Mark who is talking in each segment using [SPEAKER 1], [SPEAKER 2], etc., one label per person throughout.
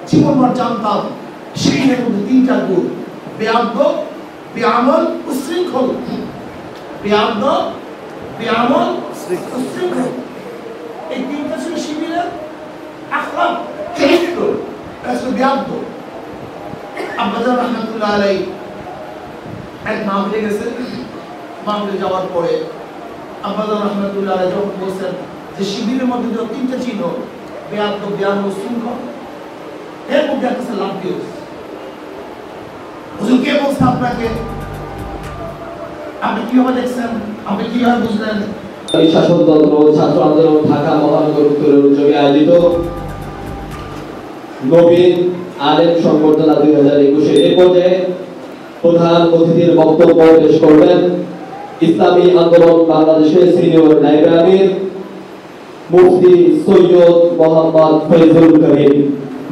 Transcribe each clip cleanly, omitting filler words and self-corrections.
[SPEAKER 1] জীবনভর জানতাম শিবিরের মধ্যে তিনটা গুণ, বেয়াদব, বেআমল, উশৃঙ্খল। বেয়াদব, বেআমল, উশৃঙ্খল, এই তিনটা ছিল শিবিরের আখলাক, চরিত্র। বেয়াদব আব্বাজান রহমাতুল্লাহ আলাইহি এক মাহফিলে গেছেন। মাহফিলে যাওয়ার পরে আব্বাজান রহমাতুল্লাহ আলাইহি যখন বলছেন যে শিবিরের মধ্যে যে তিনটা চিহ্ন, বেয়াদব, বেআমল, উশৃঙ্খল, এর মধ্যে একটা লাভ দিয়েছে। হুজুর কে বলছে আপনাকে? আপনি কিভাবে দেখছেন? আপনি কিভাবে বুঝলেন?
[SPEAKER 2] শাসনতন্ত্র ছাত্র আন্দোলন ঢাকা মহানগর উত্তরের উদ্যোগে আয়োজিত নবীন আলেম সংবর্ধনা 2021 এর পর্যায়ে প্রধান অতিথির বক্তব্য পেশ করবেন ইসলামী আন্দোলন বাংলাদেশের সিনিয়র নায়েবে আমির মুফতি সৈয়দ মোহাম্মদ ফয়জুল করিম।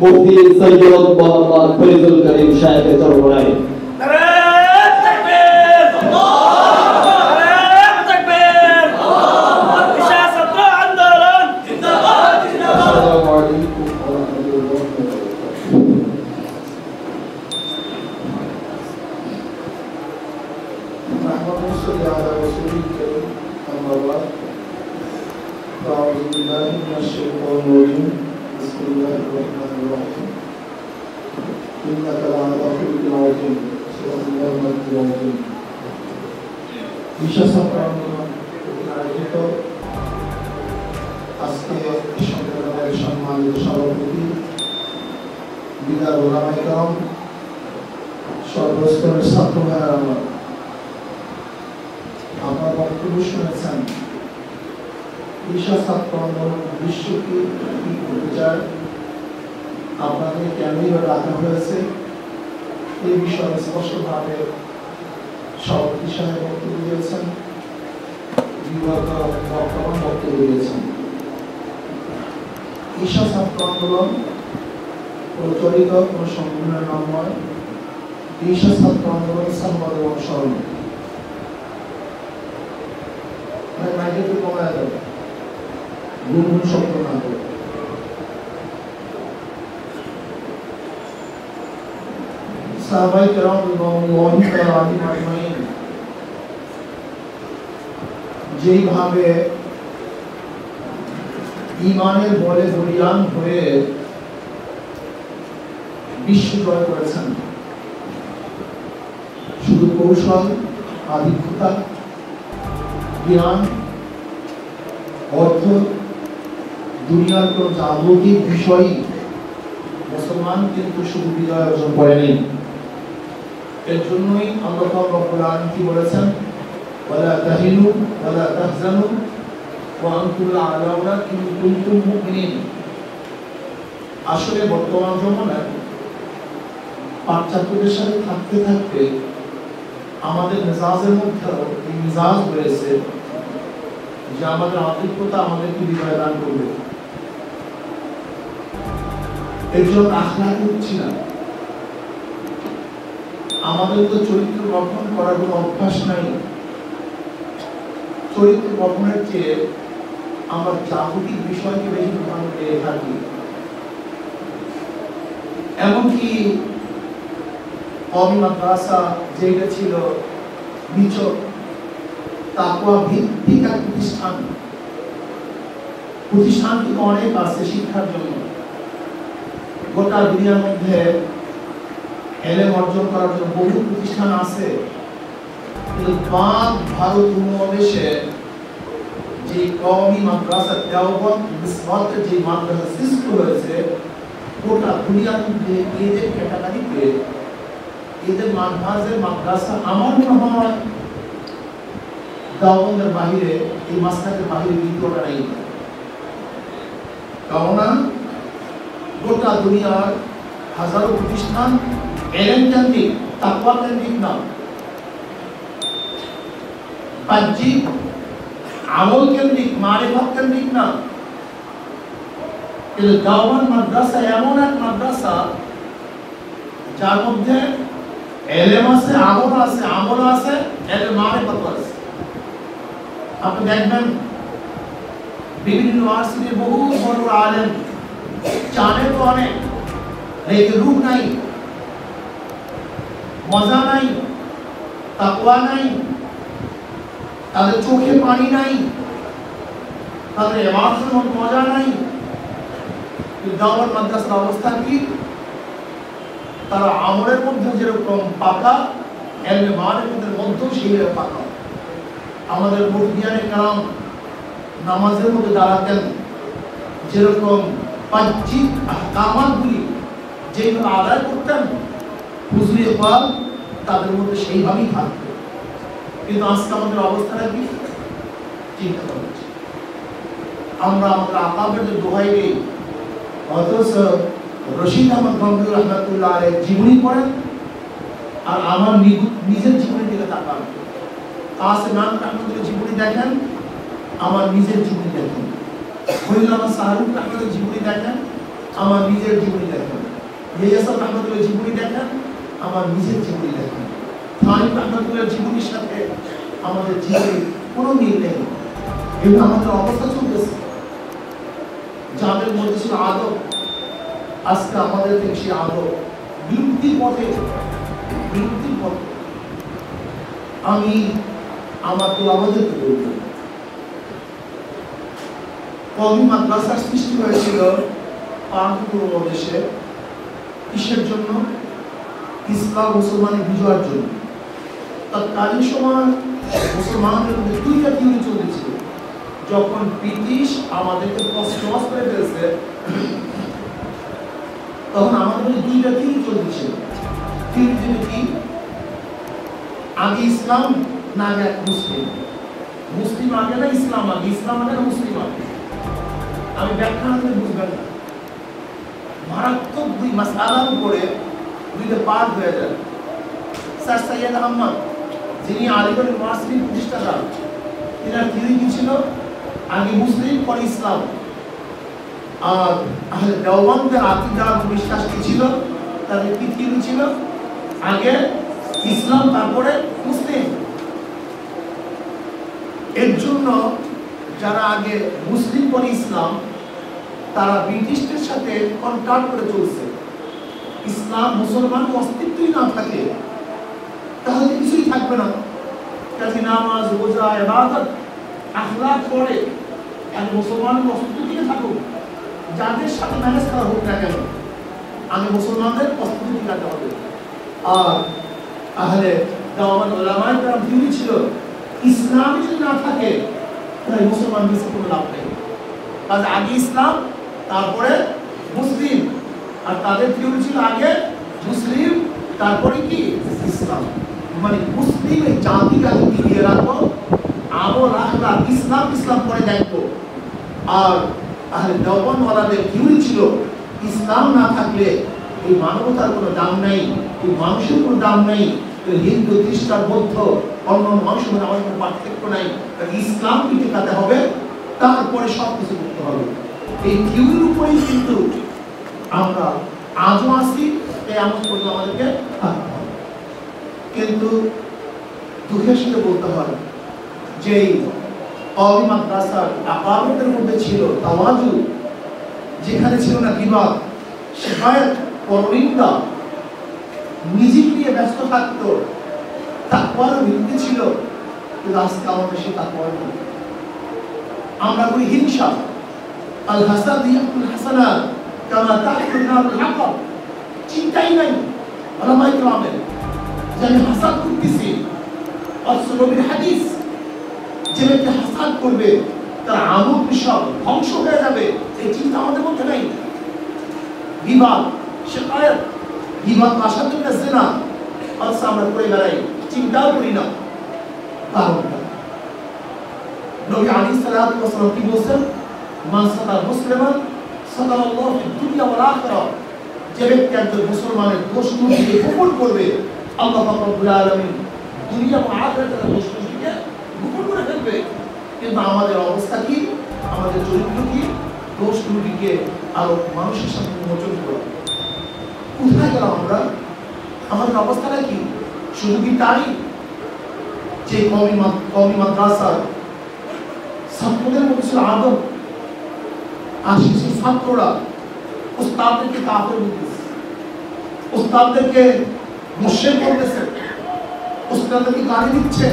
[SPEAKER 2] মুফতি সৈয়দ মোহাম্মদ ফয়জুল করিম সাহেবের চরমনায়।
[SPEAKER 1] সম্মানিত সভাপতি, বিদার ওলামায়ে কেরাম, সর্বস্তরের ছাত্র ভাইয়েরা, আপনার বক্তব্য শুনেছেন। ঈশা ছাত্র আন্দোলন বিশ্বকে কি করতে চায়, আপনাদের কেনই রাখা হয়েছে, এই বিষয়ে স্পষ্টভাবে সভাপতি সাহেব বক্তব্য দিয়েছেন, বর্তমান বক্তব্য দিয়েছেন। ঈশা ছাত্র আন্দোলন প্রচলিত কোন সংগঠনের নাম নয়। ঈশা ছাত্র আন্দোলন সাংবাদিক অনুসরণ শব্দ না করে সাহাবায়ে কেরাম যেইভাবে ঈমানের বলে বলিয়ান হয়ে বিশ্ব জয় করেছেন, শুধু কৌশল, আধিক্যতা, জ্ঞান, অর্থ, দুনিয়ার কোন জাগতিক বিষয় মুসলমান কিন্তু শুধু বিজয় অর্জন করেনি। এর জন্যই আল্লাহ রাব্বুল আলামিন কি বলেছেন, ওয়ালা তাহিনু ওয়ালা তাহজানু ওয়া আনতুল আ'লাউনা ইন কুনতুম মুমিনিন। আসলে বর্তমান জমানায় পাশ্চাত্যদের সাথে থাকতে থাকতে আমাদের মেজাজের মধ্যে এই মেজাজ রয়েছে যে আমাদের আধিক্যতা আমাদেরকে বিজয় দান করবে। এর জন্য আখলাক হচ্ছি না। আমাদের তো চরিত্র গঠন করার কোনো অভ্যাস নাই। চরিত্র গঠনের চেয়ে আমরা জাগতিক বিষয়কে বেশি প্রাধান্য দিয়ে থাকি। এমনকি কওমি মাদ্রাসা যেটা ছিল নিছক তাকওয়া ভিত্তিক এক প্রতিষ্ঠান কিন্তু অনেক আছে শিক্ষার জন্য। গোটা দুনিয়ার মধ্যে এলেম অর্জন করার জন্য বহু প্রতিষ্ঠান আছে, কিন্তু পাক ভারত উপমহাদেশে যে কওমি মাদ্রাসা দেওবন্দ মিসওয়াতের যে মাদ্রাসা সৃষ্টি হয়েছে, গোটা দুনিয়ার মধ্যে এদের ক্যাটাগরিতে এদের মানহাজের মাদ্রাসা আমার মনে হয় দেওবন্দের বাহিরে, এই মাসকাতের বাহিরে দ্বিতীয়টা নেই। কেননা গোটা দুনিয়ার হাজারো প্রতিষ্ঠান এলেম কেন্দ্রিক, তাকওয়া কেন্দ্রিক না, বাহ্যিক আমল কেন্দ্রিক, মারিফত কেন্দ্রিক না। কিন্তু দেওবন্দ মাদ্রাসা এমন এক মাদ্রাসা যার মধ্যে এলেম আছে, আমল আছে, আমল আছে, এলেম মারিফত আছে। আপনি দেখবেন বিভিন্ন ইউনিভার্সিটির বহু বড় আলেম জানে তো অনেক, लेकिन रूह नहीं, मजा नहीं, तकवा नहीं, তাদের চোখে পানি নাই, তাদের ইবাদতের মধ্যে মজা নাই। দাওয়াত মাদ্রাসার অবস্থা কি? তারা আমলের মধ্যে যেরকম পাকা, ইলমে মারিফতের মধ্যেও সেইভাবে পাকা। আমাদের মুফতিয়ানে কালাম নামাজের মধ্যে দাঁড়াতেন, যেরকম পাঁচিক আহকামাতগুলি যেভাবে আদায় করতেন, হুজুরে পাক তাদের মধ্যে সেইভাবেই থাকত। কিন্তু আজকে আমাদের অবস্থাটা কি? চিন্তা করছি আমরা আমাদের আকাবের দোহাই দিই, অথচ রশিদ আহমদ গঙ্গুর রহমতুল্লাহ আলাইহির জীবনী পড়েন আর আমার নিজের জীবনের দিকে তাকান। কাসেম আহমদের জীবনী দেখেন, আমার নিজের জীবনী দেখেন। খলিল আহমদ সাহারুক আহমদের জীবনী দেখেন, আমার নিজের জীবনী দেখেন। ইয়াসার আহমদের জীবনী দেখেন, আমার নিজের জীবনী দেখেন। তারিক আহমদের জীবনীর সাথে আমাদের জীবনের কোনো মিল নেই। এবং আমাদের অবস্থা চলতেছে, যাদের মধ্যে ছিল আদব, আজকে আমাদের থেকে সেই আদব বিলুপ্তির পথে। আমি আমার তো আমাদেরকে বলব, কওমি মাদ্রাসার সৃষ্টি হয়েছিল পার্বত্য দেশে। কিসের জন্য? ইসলাম মুসলমানের বিজয়ের জন্য। তৎকালীন সময় মুসলমানদের মধ্যে দুইটা থিওরি চলছিল। যখন ব্রিটিশ আমাদেরকে কষ্ট করে ফেলছে, তখন আমাদের মধ্যে দুইটা থিওরি চলছিল। থিওরি কি? আগে ইসলাম না আগে মুসলিম, মুসলিম আগে না ইসলাম আগে, ইসলাম আগে না মুসলিম আগে। আমি ব্যাখ্যা না করে বুঝবেন না। মারাত্মক দুই মাসআলার উপরে দুইটা পার্ট হয়ে যায়। স্যার সৈয়দ আহমদ, যিনি আলিগড় ইউনিভার্সিটির প্রতিষ্ঠাতা, তিনার থিওরি কি ছিল? আগে মুসলিম পরে ইসলাম। আর আহলে দেওবন্দের আকীদা বিশ্বাস কি ছিল? তাদের কি থিওরি ছিল? আগে ইসলাম তারপরে মুসলিম। এর জন্য যারা আগে মুসলিম পরে ইসলাম, তারা ব্রিটিশদের সাথে কন্ট্যাক্ট করে চলছে। ইসলাম মুসলমানের অস্তিত্বই না থাকে তাহলে কিছুই থাকবে না। কাজে নামাজ, রোজা, ইবাদত, আখলাক পড়ে আর মুসলমানের অস্তিত্ব দিয়ে থাকুক। যাদের সাথে ম্যানেজ করা হোক না কেন, আমি মুসলমানদের অস্তিত্ব টিকাতে হবে। আর আহলে দাওয়াত উলামায়ে কেরাম থিওরি ছিল, ইসলাম যদি না থাকে তাহলে মুসলমান বেঁচে কোনো লাভ নেই। কাজে আগে ইসলাম তারপরে মুসলিম। আর তাদের থিওরি ছিল আগে মুসলিম তারপরে কি ইসলাম। মানে মুসলিম এই জাতিটাকে টিকিয়ে রাখবো, আমল আখলাক ইসলাম ইসলাম পরে দেখবো। আর আহলে দেওবন্দওয়ালাদের থিওরি ছিল, ইসলাম না থাকলে এই মানবতার কোনো দাম নাই, এই মানুষের কোনো দাম নাই। হিন্দু, খ্রিস্টান, বৌদ্ধ, অন্য মানুষের মধ্যে আমাদের কোনো পার্থক্য নাই। ইসলামকে টিকাতে হবে, তারপরে সব কিছু করতে হবে। এই থিওরির উপরেই কিন্তু আমরা আজও আসি, এমন করলে আমাদেরকে থাকতে হবে। কিন্তু দুঃখের সাথে বলতে হয় যে কওমি মাদ্রাসার আকাবেদের মধ্যে ছিল তাওয়াজু, যেখানে ছিল না বিবাদ, শিকায়ত, পরনিন্দা, নিজেকে নিয়ে ব্যস্ত থাকতো, তাকওয়ার ভিত্তি ছিল। কিন্তু আজকে আমাদের সেই তাকওয়া নেই। আমরা করি হিংসা, আল হাসাদ ইয়াকুল হাসানাত কামা তাকুল নারুল হাতাব। চিন্তাই নাই উলামায়ে কেরামের যে আমি হাসাদ করতেছি। অথচ নবীর হাদিস, যে ব্যক্তি হাসাদ করবে তার আমল সব ধ্বংস হয়ে যাবে, এই চিন্তা আমাদের মধ্যে নাই। বিবাদ, শিকায়ত, বিবাদ আসার জন্য জিনা, অথচ আমরা করে বেড়াই, চিন্তাও করি না। কারণটা নবী আলাইহিস সালাতু ওয়াস সালাম কি বলেছেন? মান সাতার মুসলিমান সাতারাল্লাহু ফিদ দুনিয়া ওয়াল আখিরাহ। যে ব্যক্তি একজন মুসলমানের দোষ ত্রুটি গোপন করবে, আল্লাহ পাক রব্বুল আলামিন দুনিয়া ও আখিরাতের দোষ ত্রুটিকে গোপন করে ফেলবে। কিন্তু আমাদের অবস্থা কি? আমাদের চরিত্র কি? দোষ ত্রুটিকে আরো মানুষের সামনে উন্মোচন করা। কোথায় গেলাম আমরা? আমাদের অবস্থাটা কি? শুধু কি তাই যে কওমি মাদ্রাসার ছাত্রদের মধ্যে ছিল আদব, আর সেই ছাত্ররা উস্তাদদেরকে কাফের বলতেছে, উস্তাদদেরকে মুশরিক বলতেছে, উস্তাদদেরকে গালি দিচ্ছে,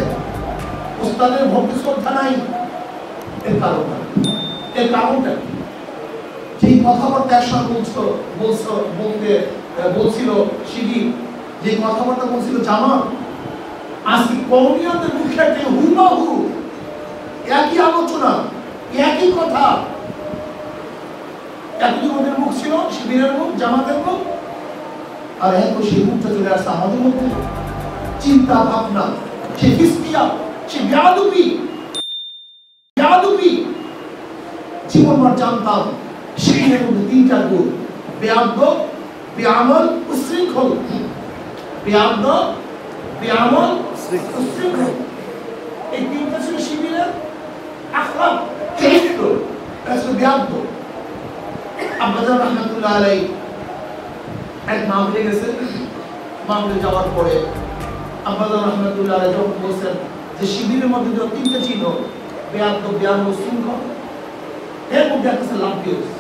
[SPEAKER 1] উস্তাদের ভক্তি শ্রদ্ধা নাই। এর কারণটা কি? যেই কথাবার্তা একসময় বলছিল শিবির, যে কথাবার্তা বলছিল জামাত, আজকে কওমিয়াতের মুখে হুবাহু একই আলোচনা, একই কথা। একই ওদের মুখ ছিল, শিবিরের মুখ, জামাতের মুখ, আর এখন সেই মুখটা চলে আসছে আমাদের মধ্যে। চিন্তা ভাবনা, সে হিস্টিয়া, সে বেয়াদবি। জীবনভর জানতাম শিবিরের মধ্যে তিনটা গুণ: বেয়াদব, বেআমল, উশৃঙ্খল। বেয়াদব, বেআমল, উশৃঙ্খল, এই তিনটা ছিল শিবিরের আখলাক, চরিত্র। বেয়াদব আব্বাজান রহমাতুল্লাহ আলাইহি এক মামলে গেছে। মামলে যাওয়ার পরে আব্বাজান রহমাতুল্লাহ আলাইহি যখন বলছেন যে শিবিরের মধ্যে যে তিনটা চিহ্ন, বেয়াদব, বেআমল, উশৃঙ্খল, এর মধ্যে একটা লাভ দিয়েছে।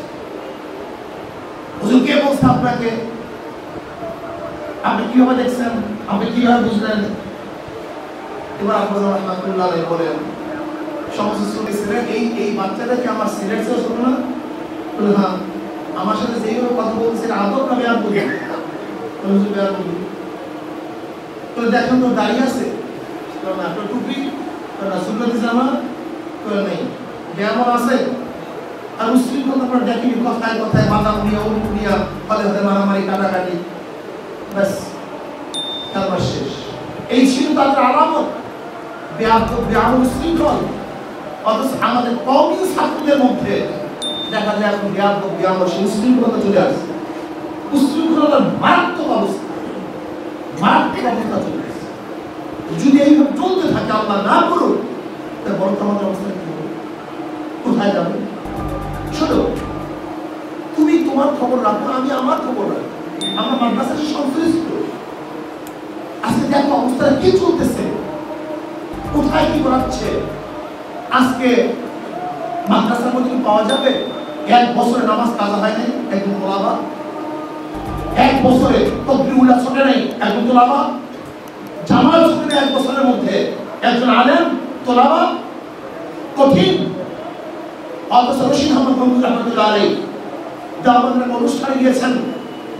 [SPEAKER 1] হুজুর কে বলছে আপনাকে? আপনি কিভাবে দেখছেন? আপনি কিভাবে বুঝলেন? এবার আব্বাজান রহমাতুল্লাহ আলাইহি বলেন, সমস্ত শ্রমিক ছিলেন, এই বাচ্চাটাকে আমার সিলেট ছিল না? বলে হ্যাঁ। আমার সাথে যেইভাবে কথা বলছে আদব না বেয়াদব? হুজুর বেয়াদব। বলে দেখেন তো দাঁড়িয়ে আছে না, আপনার টুপি না, সুন্নতি জামা নেই, বেআমল আছে, আর উশৃঙ্খল আপনার দেখেনি, কথায় কথায় বাদাম নিয়ে উল্টু নিয়ে ফলে হতে মারামারি, কাটাকাটি, ব্যাস তারপর শেষ। এই ছিল তাদের আলামত, বেয়াদব, বেআমল, উশৃঙ্খল। অথচ আমাদের কওমি ছাত্রদের মধ্যে দেখা যায় এখন বেয়াদব, বেআমল, উশৃঙ্খলতা চলে আসছে। উশৃঙ্খলতার মারাত্মক অবস্থা, মারাত্মক অবস্থা চলে আসছে। যদি এইভাবে চলতে থাকে, আল্লাহ না করুক, তাহলে বড় আমাদের অবস্থা কি হবে? কোথায় যাবে? শোনো, তুমি তোমার খবর রাখো, আমি আমার খবর রাখবো। আমরা মাদ্রাসার সংশ্লিষ্ট। আজকে দেখো অবস্থাটা কি চলতেছে, কোথায় কি করাচ্ছে। আজকে মাদ্রাসার মধ্যে পাওয়া যাবে 1 বছরে নামাজ কাজা হয় নাই একজন তোলাবা, 1 বছরে তকবীরুল্লাহ ছুটে নাই একজন তোলাবা, জামাত ছুটে 1 বছরের মধ্যে একজন আলেম তোলাবা। কঠিন। অথচ রশিদ আহমদ গঙ্গুর রহমতুল্লাহ আলাইহি দাওয়াতের অনুষ্ঠানে গিয়েছেন,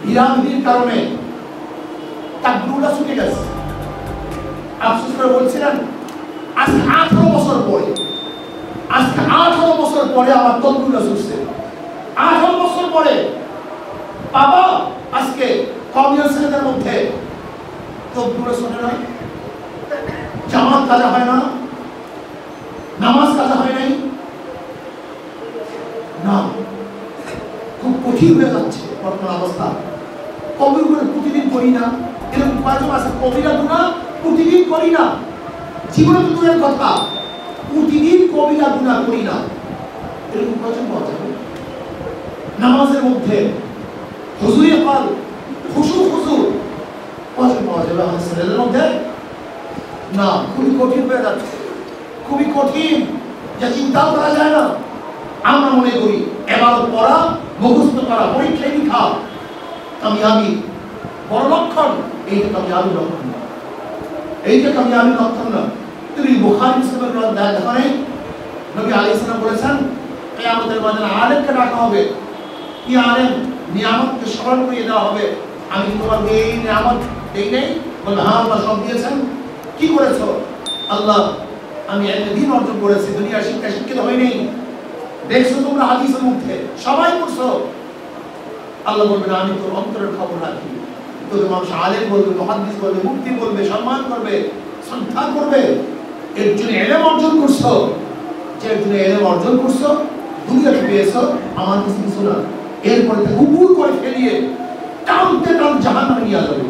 [SPEAKER 1] বিরামহীন কারণে তাকবীরুল্লাহ ছুটে গেছে। আফসোস করে বলছিলেন, আজকে 18 বছর পরে, আজকে 18 বছর পরে আমার তাকবীরুল্লাহ ছুটছে। 18 বছর পরে বাবা আজকে কওমিয়াত ছেলেদের মধ্যে তাকবীরুল্লাহ ছুটে না, জামাত কাজা হয় না, নামাজ কাজা হয় নাই। না, খুব কঠিন হয়ে যাচ্ছে বর্তমান অবস্থা। কবির গুণা প্রতিদিন করি না, এরকম কয়েকজন আছে কবিরা গুণা প্রতিদিন করি না, জীবনে তো দূরের কথা, প্রতিদিন কবিরা গুণা করি না, এরকম কয়েকজন পাওয়া যাবে। নামাজের মধ্যে হুজুরে পাল, খুশু কয়েকজন পাওয়া যাবে আমাদের ছেলেদের মধ্যে? না, খুবই কঠিন হয়ে যাচ্ছে, খুবই কঠিন, যা চিন্তাও করা যায় না। আমরা মনে করি এবারত পড়া, মুখস্থ করা, পরীক্ষা লিখা কামিয়াবি বড় লক্ষণ। এইটা কামিয়াবি লক্ষণ না, এইটা কামিয়াবি লক্ষণ না। তুমি বুখারী মুসলিমের দেখা নেই, নবী আলাইহিস সালাম বলেছেন কিয়ামতের ময়দানে আলেমকে ডাকা হবে। কি আলেম? নিয়ামতকে স্মরণ করিয়ে দেওয়া হবে। আমি তোমাকে এই নিয়ামত দেই নাই? বলে হ্যাঁ আল্লাহ সব দিয়েছেন। কি করেছো? আল্লাহ আমি দিন অর্জন করেছি, দুনিয়ার শিক্ষায় শিক্ষিত হয়নি। দেখছো তোমরা হাদিসের মধ্যে সবাই করছো। আল্লাহ বলবেন আমি তোর অন্তরের খবর রাখি, তোকে মানুষ আলেম বলবে, মুহাদ্দিস বলবে, মুফতি বলবে, সম্মান করবে, শ্রদ্ধা করবে। এর জন্য ইলম অর্জন করছো, যে জন্য ইলম অর্জন করছো, দুনিয়াতে পেয়েছো, আমার কাছে কিছু না। এরপরে তাকে উপর করে ফেলিয়ে টানতে জাহান্নামে নিয়ে যাবে।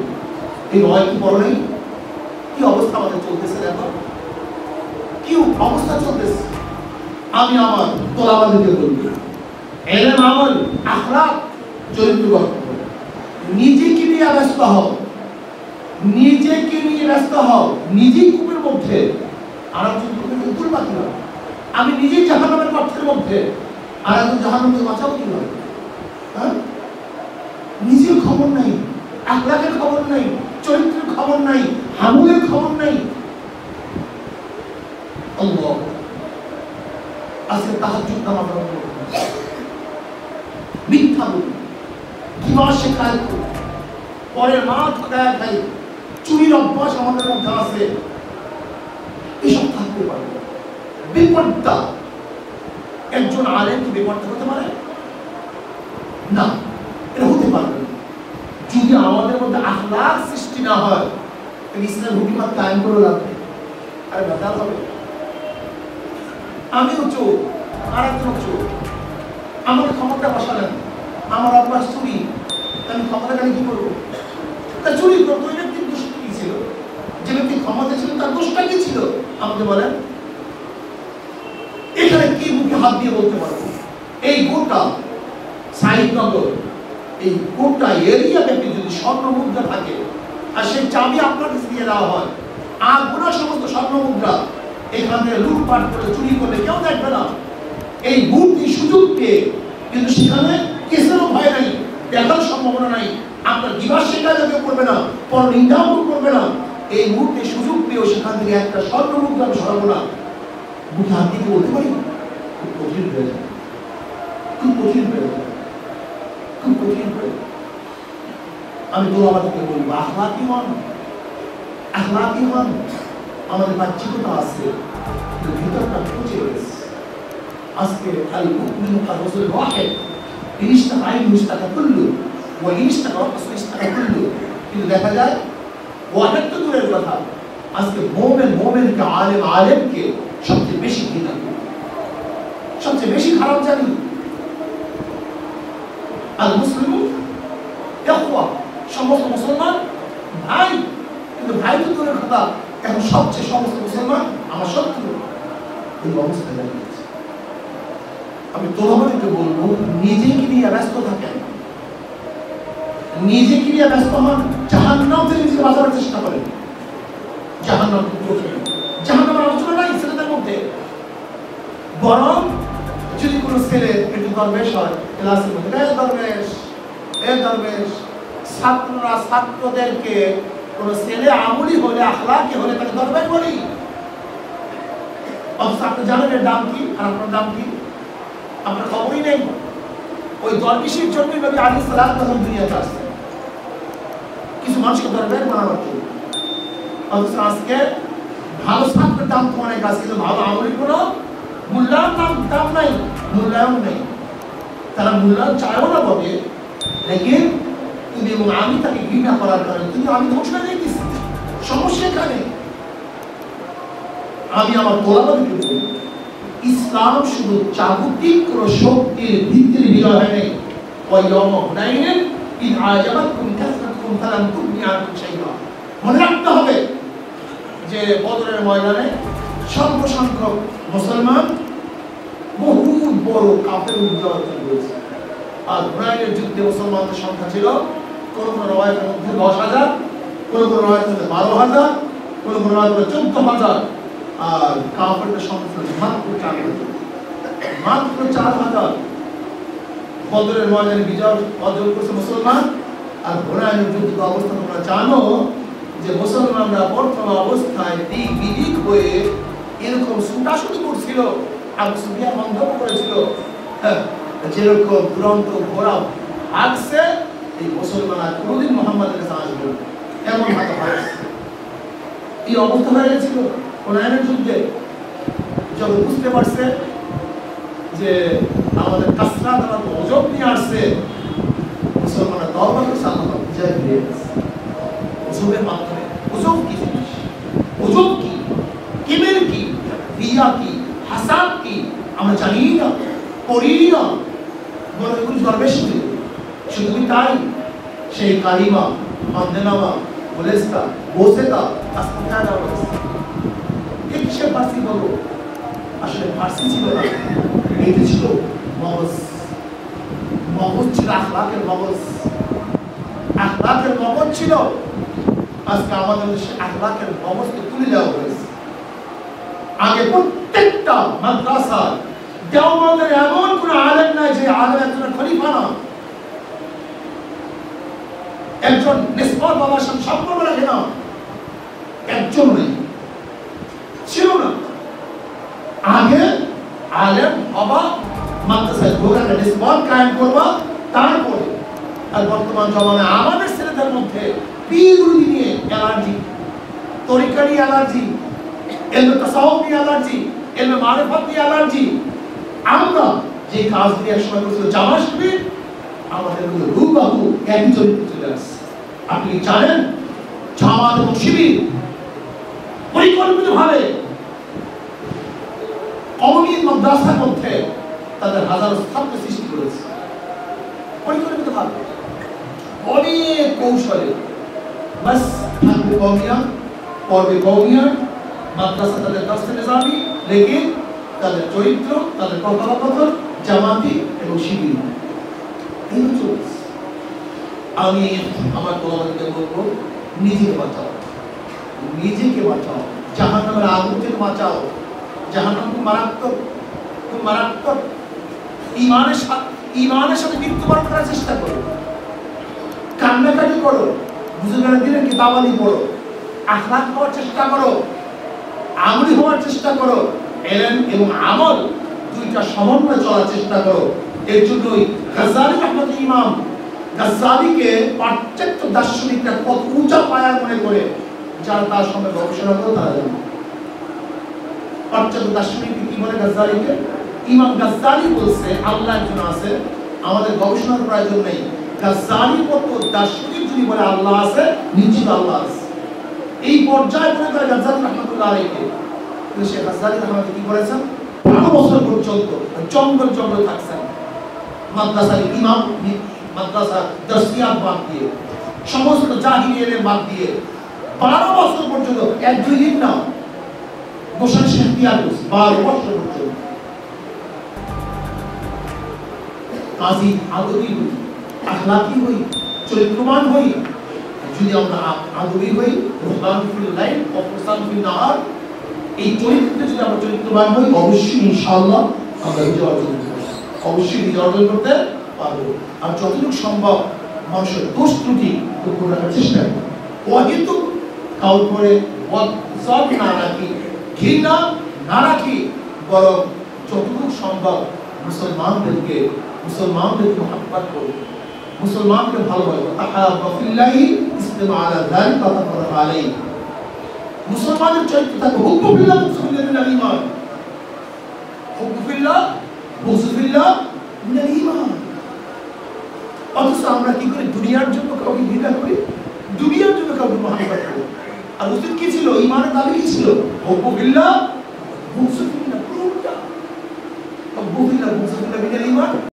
[SPEAKER 1] এই ভয় কি বড় নেই? কি অবস্থা আমাদের চলতেছে দেখো, কি অবস্থা চলতেছে। আমি আমার তোলাবাদিকে বলবো, ইলম, আমল, আখলাক, চরিত্র গঠন করো। নিজেকে নিয়ে ব্যস্ত হও, নিজেকে নিয়ে ব্যস্ত হও, নিজেই কূপের মধ্যে, আর একজন উত্তর বাকি না। আমি নিজেই জাহান্নামের গর্তের মধ্যে, আর একজন জাহান্নামকে বাঁচাবো কিভাবে? হ্যাঁ, নিজের খবর নাই, আখলাকের খবর নাই, চরিত্রের খবর নাই, আমলের খবর নাই। আল্লাহ আজকে তাহাজ্জুদ নামাজ পড়ো, মিথ্যা বলি, কিভাবে শেখায় পরের মা ঠকায় খাই, চুরির অভ্যাস আমাদের মধ্যে আছে, এসব থাকতে পারে। বিপদটা একজন আলেম কি বিপদটা হতে পারে না, এটা হতে পারবে যদি আমাদের মধ্যে আখলাক সৃষ্টি না হয়। ইসলাম হুকুমত কায়েম করে লাগবে, আরে বাতাল হবে। আমিও চোর, আর একজন চোর, আমাকে ক্ষমতা বসালেন, আমার অভ্যাস চুরি, আমি ক্ষমতা কালে কি করবো? তা চুরি করতো, ওই ব্যক্তির দোষ কি ছিল? যে ব্যক্তি ক্ষমতা ছিল তার দোষটা কি ছিল আমাকে বলেন। এখানে কি মুখে হাত দিয়ে বলতে পারবো? এই গোটা সাহিদনগর, এই গোটা এরিয়া ব্যাপী যদি স্বর্ণ মুদ্রা থাকে আর সেই চাবি আপনার কাছে দিয়ে দেওয়া হয়, আর গোটা সমস্ত স্বর্ণ মুদ্রা এখান থেকে লুটপাট করে চুরি করলে কেউ দেখবে না। এই মূর্তি সুযোগ পেয়ে কিন্তু সেখানে কেসেরও ভয় নাই, দেখার সম্ভাবনা নাই, আপনার দিবাস শেখা কেউ করবে না, পর নিন্দাও করবে না। এই মুহূর্তে সুযোগ পেয়েও সেখান থেকে একটা স্বর্ণ মুদ্রা সরাবো না, মুখে হাত দিয়ে বলতে পারি? খুব কঠিন হয়ে যায়, খুব কঠিন হয়ে যায়, খুব কঠিন হয়ে যায়। আমি তো আমাদেরকে বলবো আখলাকি হন, আখলাকি হন। আমাদের বাহ্যিকতা আছে কিন্তু ভিতরটা পচে গেছে। আজকে আল মুমিনু কাররাজুল ওয়াহিদ, ইনশতাকা আইনু ইশতাকা কুল্লু ওয়া ইনশতাকা রাসু ইশতাকা কুল্লু। কিন্তু দেখা যায় ওয়াহিদ তো দূরের কথা, আজকে মুমিনকে, আলেমকে সবচেয়ে বেশি ঘৃণা করি, সবচেয়ে বেশি খারাপ জানি। আল মুসলিমু ইখওয়া, সমস্ত মুসলমান ভাই, কিন্তু ভাই তো দূরের কথা, এখন সবচেয়ে সমস্ত মুসলমান আমার শত্রু। এই অবস্থা দাঁড়িয়েছে। আমি তোমাদেরকে বলবো নিজেকে নিয়ে ব্যস্ত থাকেন, নিজেকে নিয়ে ব্যস্ত হন, জাহান্নাম থেকে নিজেকে বাঁচানোর চেষ্টা করেন। জাহান্নামের আলোচনা নাই ছেলেদের মধ্যে, বরং যদি কোনো ছেলে একটু দরবেশ হয় ক্লাসের মধ্যে, দরবেশ ছাত্ররা ছাত্রদেরকে কোনো ছেলে আমলি হলে, আখলাকি হলে তাকে দরবেশ বলি। অথচ আপনি জানেন এর দাম কি আর আপনার দাম কি? আপনার খবরই নেই। ওই দরবেশের জন্যই নবী আলাইহিস সালাম তখন দুনিয়াতে আসছেন, কিছু মানুষকে দরবেশ বানানোর জন্য। অথচ আজকে ভালো ছাত্রের দাম তো অনেক আছে, কিন্তু ভালো আমলি কোনো মূল্যায়ন দাম নাই, মূল্যায়ন নেই। তারা মূল্যায়ন চায়ও না বলে, লেকিন তুমি এবং আমি তাকে ঘৃণা করার কারণে তুমি আমি ধ্বংস হয়ে যেতেছি। সমস্যা এখানে। আমি আমার তোলাবাদকে বলি, ইসলাম শুধু জাগতিক কোন শক্তির ভিত্তির বিজয় হয় নাই। মনে রাখতে হবে যে বদরের ময়দানে স্বল্পসংখ্যক মুসলমান বহু বড় কাফের বিজয় অর্জন করেছে। আর হুনাইনের যুদ্ধে মুসলমানদের সংখ্যা ছিল কোন কোন রওয়ায়াতের মধ্যে 10,000, কোন কোন রওয়ায়াতের মধ্যে 12,000, কোন কোন রওয়ায়াতের মধ্যে 14,000, আর কাফেরদের সংখ্যা ছিল মাত্র 4,000, মাত্র 4,000। বদরের ময়দানে বিজয় অর্জন করেছে মুসলমান। আর হুনাইনের যুদ্ধ অবস্থা তোমরা জানো যে মুসলমানরা প্রথম অবস্থায় দিক বিদিক হয়ে এরকম ছুটাছুটি করছিল, আবু সুফিয়ান মন্তব্য করেছিল যেরকম দুরন্ত ঘোড়া ভাগছে এই মুসলমান আর কোনোদিন মুহাম্মাদের কাছে আসবে না, এমন হাতে ভাগছে। এই অবস্থা হয়ে গেছিল হুনাইনের যুদ্ধে। যখন বুঝতে পারছে যে আমাদের কাসরা তারা অজব নিয়ে আসছে, মুসলমানরা তওবা করছে, আল্লাহ বিজয় ফিরিয়ে গেছে অজবের মাধ্যমে। অজব কি জিনিস? অজব কি, কিবের কি, রিয়া কি, হাসাদ কি আমরা জানি না, পড়ি না, বলে এগুলো দরবেশ ছিল। শুধু তাই সেই কালিমা, মানদেনামা, বলেস্তা, বোসেতা আজকে কোথায় যাওয়া হয়েছে? এই কিসের ফার্সি বলো? আসলে ফার্সি ছিল না, এটি ছিল মগজ। মগজ ছিল আখলাকের মগজ, আখলাকের মগজ ছিল। আজকে আমাদের দেশে আখলাকের মগজকে তুলে দেওয়া হয়েছে। আগে প্রত্যেকটা মাদ্রাসা দেওবন্দের এমন কোন আলেম নাই যে আলেম একজন খলিফা না। একজন নিষ্পাপ বাবার সাথে সম্পর্ক রাখে না, একজন নেই, ছিল না। আগে আলেম হবা, মাদ্রাসায় ঢোকা, নিষ্পাপ কায়েম করবা, তারপরে। আর বর্তমান জমানায় আমাদের ছেলেদের মধ্যে পীরগুলি নিয়ে অ্যালার্জি, তরিকা নিয়ে অ্যালার্জি, ইলমে তাসাউফ নিয়ে অ্যালার্জি, ইলমে মারিফাত নিয়ে অ্যালার্জি। আমরা যে কাজগুলি একসময় করছিল জামা শিবির, আমাদের মধ্যে হুবহু একই চরিত্র চলে আসছে। আপনি জানেন জামাত এবং শিবির পরিকল্পিতভাবে কওমি মাদ্রাসার মধ্যে তাদের হাজারো ছাত্র সৃষ্টি করেছে, পরিকল্পিতভাবে অনেক কৌশলে। বাস থাকবে কওমিয়া, পড়বে কওমিয়া, মাদ্রাসা তাদের দস্তে নিজামি, লেকিন তাদের চরিত্র, তাদের কথাবার্তা জামাতি এবং শিবির। এই চলছে। আমি আমার তোমাদেরকে বলবো, নিজেকে বাঁচাও, নিজেকে বাঁচাও, জাহান্নামের আগুন থেকে বাঁচাও। জাহান্নাম খুব মারাত্মক, খুব মারাত্মক। ঈমানের সাথে মৃত্যুবরণ করার চেষ্টা করো, কান্নাকাটি করো, বুজুর্গেরা দিলেন কিতাবাদি পড়ো, আখলাক হওয়ার চেষ্টা করো, আমলি হওয়ার চেষ্টা করো, ইলম এবং আমল দুইটা সমন্বয়ে চলার চেষ্টা করো। এর জন্যই গাজ্জালী রহমতুল্লাহ ইমাম গাজ্জালীকে পাশ্চাত্য দার্শনিকরা কত উঁচা পায়া মনে করে, যারা তার সঙ্গে গবেষণা করে তারা জানে। পাশ্চাত্য দার্শনিক কি বলে গাজ্জালীকে? ইমাম গাজ্জালী বলছে আল্লাহ একজন আছে, আমাদের গবেষণার প্রয়োজন নেই। গাজ্জালীর মতো দার্শনিক যদি বলে আল্লাহ আছে, নিশ্চিত আল্লাহ আছে। এই পর্যায়ে করে তারা গাজ্জালী রহমতুল্লাহ আলাইহি, কিন্তু সে গাজ্জালী রহমতুল্লাহ কি করেছেন? 12 বছর পর্যন্ত জঙ্গল জঙ্গল থাকছেন, মাদ্রাসার ইমাম, মাদ্রাসা দর্শিয়াত বাদ দিয়ে, সমস্ত জাহিলিয়াতের বাদ দিয়ে 12 বছর পর্যন্ত, এক দুই দিন না, গোসাই শেখতিয়ার করছে 12 বছর পর্যন্ত। কাজী আদবি হই, আখলাকি হই, চরিত্রবান হই। যদি আমরা আদবি হই, রুহবান ফিল লাইল ওয়া ফুরসান ফিল নাহার, এই চরিত্রে যদি আমরা চরিত্রবান হই, অবশ্যই ইনশাআল্লাহ আমরা বিজয় অর্জন করব, অবশ্যই বিজয় অর্জন করতে পারবো। আর যতটুকু সম্ভব মানুষের দোষ ত্রুটি দূর রাখার চেষ্টা করব, অহেতু কাউর করে ওয়াজব না রাখি, ঘৃণা না রাখি, বরং যতটুকু সম্ভব মুসলমানদেরকে মহব্বত করব, মুসলমানকে ভালোবাসবো। তাহাব্বা ফিল্লাহি ইসলামু আলা যালিকা তাফাররাকা আলাইহি। মুসলমানের চরিত্র থাকে হুব্বু ফিল্লাহ বুগযু ফিল্লাহ মিনাল ঈমান, হুব্বু ফিল্লাহ বুগযু ফিল্লাহ মিনাল ঈমান। অথচ আমরা কি করি? দুনিয়ার জন্য কাউকে ঘৃণা করি, দুনিয়ার জন্য কাউকে মহব্বত করি। আর উচিত কি ছিল? ঈমানের দাবি কি ছিল? হুব্বু ফিল্লাহ বুগযু ফিল্লাহ, কোনটা? হুব্বু ফিল্লাহ বুগযু ফিল্লাহ মিনাল ঈমান।